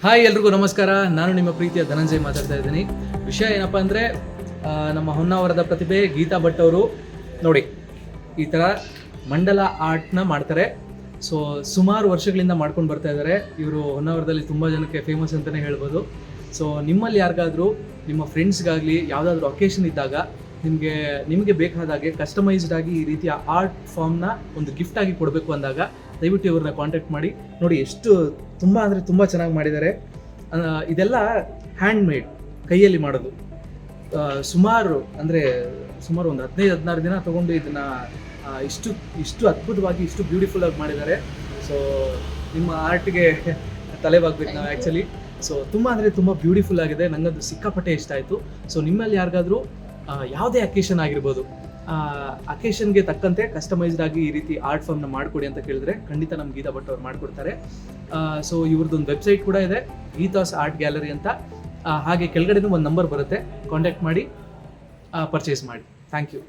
Hi ಎಲ್ರಿಗೂ ನಮಸ್ಕಾರ. ನಾನು ನಿಮ್ಮ ಪ್ರೀತಿಯ ಧನಂಜಯ್ ಮಾತಾಡ್ತಾ ಇದ್ದೀನಿ. ವಿಷಯ ಏನಪ್ಪ ಅಂದರೆ ನಮ್ಮ ಹೊನ್ನಾವರದ ಪ್ರತಿಭೆ ಗೀತಾ ಭಟ್ ಅವರು ನೋಡಿ ಈ ಥರ ಮಂಡಲ ಆರ್ಟ್ನ ಮಾಡ್ತಾರೆ. ಸೊ ಸುಮಾರು ವರ್ಷಗಳಿಂದ ಮಾಡ್ಕೊಂಡು ಬರ್ತಾ ಇದ್ದಾರೆ. ಇವರು ಹೊನ್ನಾವರದಲ್ಲಿ ತುಂಬ ಜನಕ್ಕೆ ಫೇಮಸ್ ಅಂತಲೇ ಹೇಳ್ಬೋದು. ಸೊ ನಿಮ್ಮಲ್ಲಿ ಯಾರಿಗಾದರೂ ನಿಮ್ಮ ಫ್ರೆಂಡ್ಸ್ಗಾಗಲಿ ಯಾವುದಾದ್ರೂ ಅಕೇಶನ್ ಇದ್ದಾಗ ನಿಮಗೆ ಬೇಕಾದಾಗೆ ಕಸ್ಟಮೈಸ್ಡ್ ಆಗಿ ಈ ರೀತಿಯ ಆರ್ಟ್ ಫಾರ್ಮ್ನ ಒಂದು ಗಿಫ್ಟ್ ಆಗಿ ಕೊಡಬೇಕು ಅಂದಾಗ ದಯವಿಟ್ಟು ಇವ್ರನ್ನ ಕಾಂಟ್ಯಾಕ್ಟ್ ಮಾಡಿ. ನೋಡಿ ಎಷ್ಟು ತುಂಬ ಅಂದರೆ ತುಂಬ ಚೆನ್ನಾಗಿ ಮಾಡಿದ್ದಾರೆ. ಇದೆಲ್ಲ ಹ್ಯಾಂಡ್ ಮೇಡ್, ಕೈಯಲ್ಲಿ ಮಾಡೋದು. ಸುಮಾರು ಒಂದು 15-16 ದಿನ ತೊಗೊಂಡು ಇದನ್ನು ಇಷ್ಟು ಅದ್ಭುತವಾಗಿ ಇಷ್ಟು ಬ್ಯೂಟಿಫುಲ್ಲಾಗಿ ಮಾಡಿದ್ದಾರೆ. ಸೊ ನಿಮ್ಮ ಆರ್ಟ್ಗೆ ತಲೆಬಾಗ್ಬೇಕು ನಾವು ಆ್ಯಕ್ಚುಲಿ. ಸೊ ತುಂಬ ಬ್ಯೂಟಿಫುಲ್ ಆಗಿದೆ. ನನಗದು ಸಿಕ್ಕಾಪಟ್ಟೆ ಇಷ್ಟ ಆಯಿತು. ಸೊ ನಿಮ್ಮಲ್ಲಿ ಯಾರಿಗಾದರೂ ಯಾವುದೇ ಅಕೇಶನ್ ಆಗಿರ್ಬೋದು, ಅಕೇಶನ್ಗೆ ತಕ್ಕಂತೆ ಕಸ್ಟಮೈಸ್ಡ್ ಆಗಿ ಈ ರೀತಿ ಆರ್ಟ್ ಫಾರ್ಮ್ನ ಮಾಡಿಕೊಡಿ ಅಂತ ಕೇಳಿದ್ರೆ ಖಂಡಿತ ನಮ್ಮ ಗೀತಾ ಭಟ್ ಅವ್ರು ಮಾಡಿಕೊಡ್ತಾರೆ. ಸೊ ಇವ್ರದ್ದೊಂದು ವೆಬ್ಸೈಟ್ ಕೂಡ ಇದೆ, ಗೀತಾಸ್ ಆರ್ಟ್ ಗ್ಯಾಲರಿ ಅಂತ. ಹಾಗೆ ಕೆಳಗಡೆನೂ ಒಂದು ನಂಬರ್ ಬರುತ್ತೆ, ಕಾಂಟ್ಯಾಕ್ಟ್ ಮಾಡಿ ಪರ್ಚೇಸ್ ಮಾಡಿ. Thank you.